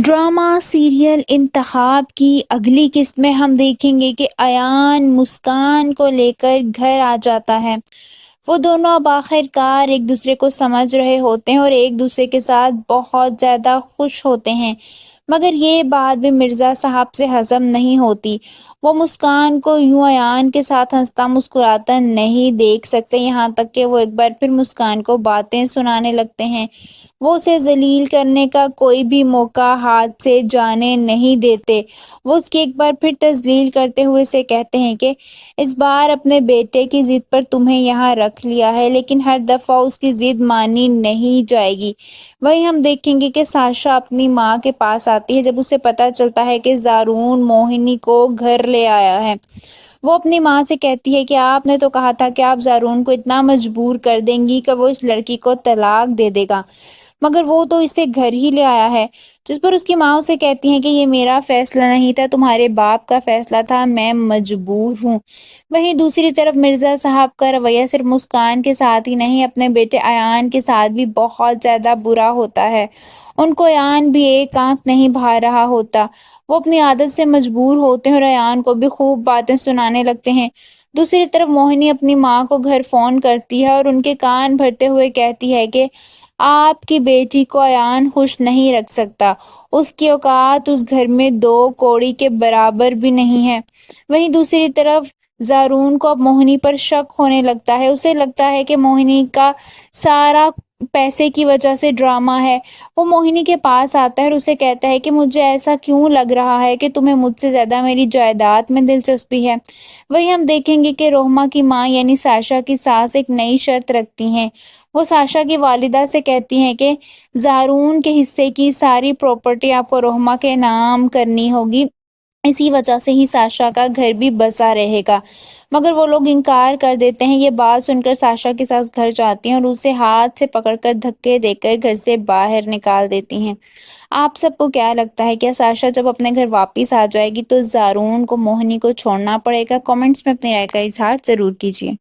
Drama serial انتخاب کی اگلی قسط میں ہم دیکھیں گے کہ ایان مسکان کو لے کر گھر آ جاتا ہے۔ وہ دونوں اب آخر کار ایک دوسرے کو سمجھ رہے ہوتے ہیں اور ایک دوسرے کے ساتھ بہت زیادہ خوش ہوتے ہیں، مگر یہ بات بھی مرزا صاحب سے ہضم نہیں ہوتی۔ وہ مسکان کو یوں ایان کے ساتھ ہنستا مسکراتا نہیں دیکھ سکتے، یہاں تک کہ وہ ایک بار پھر مسکان کو باتیں سنانے لگتے ہیں۔ وہ اسے ذلیل کرنے کا کوئی بھی موقع ہاتھ سے جانے نہیں دیتے۔ وہ اس کی ایک بار پھر تذلیل کرتے ہوئے اسے کہتے ہیں کہ اس بار اپنے بیٹے کی ضد پر تمہیں یہاں رکھ لیا ہے، لیکن ہر دفعہ اس کی ضد مانی نہیں جائے گی۔ وہیں ہم دیکھیں گے کہ ساشا اپنی ماں کے پاس آتی ہے جب اسے پتہ چلتا ہے کہ زارون موہنی کو گھر لے آیا ہے۔ وہ اپنی ماں سے کہتی ہے کہ آپ نے تو کہا تھا کہ آپ زارون کو اتنا مجبور کر دیں گی کہ وہ اس لڑکی کو طلاق دے دے گا، مگر وہ تو اسے گھر ہی لے آیا ہے۔ جس پر اس کی ماں اسے کہتی ہیں کہ یہ میرا فیصلہ نہیں تھا، تمہارے باپ کا فیصلہ تھا، میں مجبور ہوں۔ وہیں دوسری طرف مرزا صاحب کا رویہ صرف مسکان کے ساتھ ہی نہیں، اپنے بیٹے ایان کے ساتھ بھی بہت زیادہ برا ہوتا ہے۔ ان کو ایان بھی ایک آنکھ نہیں بھار رہا ہوتا۔ وہ اپنی عادت سے مجبور ہوتے ہیں اور ایان کو بھی خوب باتیں سنانے لگتے ہیں۔ دوسری طرف موہنی اپنی ماں کو گھر فون کرتی ہے اور ان کے کان بھرتے ہوئے کہتی ہے کہ آپ کی بیٹی کو ایان خوش نہیں رکھ سکتا، اس کی اوقات اس گھر میں دو کوڑی کے برابر بھی نہیں ہے۔ وہیں دوسری طرف زارون کو اب موہنی پر شک ہونے لگتا ہے، اسے لگتا ہے کہ موہنی کا سارا پیسے کی وجہ سے ڈرامہ ہے۔ وہ موہنی کے پاس آتا ہے اور اسے کہتا ہے کہ مجھے ایسا کیوں لگ رہا ہے کہ تمہیں مجھ سے زیادہ میری جائیداد میں دلچسپی ہے۔ وہیں ہم دیکھیں گے کہ روہما کی ماں یعنی ساشا کی ساس ایک نئی شرط رکھتی ہیں۔ وہ ساشا کی والدہ سے کہتی ہیں کہ زارون کے حصے کی ساری پراپرٹی آپ کو روہما کے نام کرنی ہوگی، اسی وجہ سے ہی ساشا کا گھر بھی بسا رہے گا۔ مگر وہ لوگ انکار کر دیتے ہیں۔ یہ بات سن کر ساشا کے ساس گھر جاتی ہیں اور اسے ہاتھ سے پکڑ کر دھکے دے کر گھر سے باہر نکال دیتی ہیں۔ آپ سب کو کیا لگتا ہے، کیا ساشا جب اپنے گھر واپس آ جائے گی تو زارون کو موہنی کو چھوڑنا پڑے گا؟ کامنٹس میں اپنی رائے کا اظہار ضرور کیجیے۔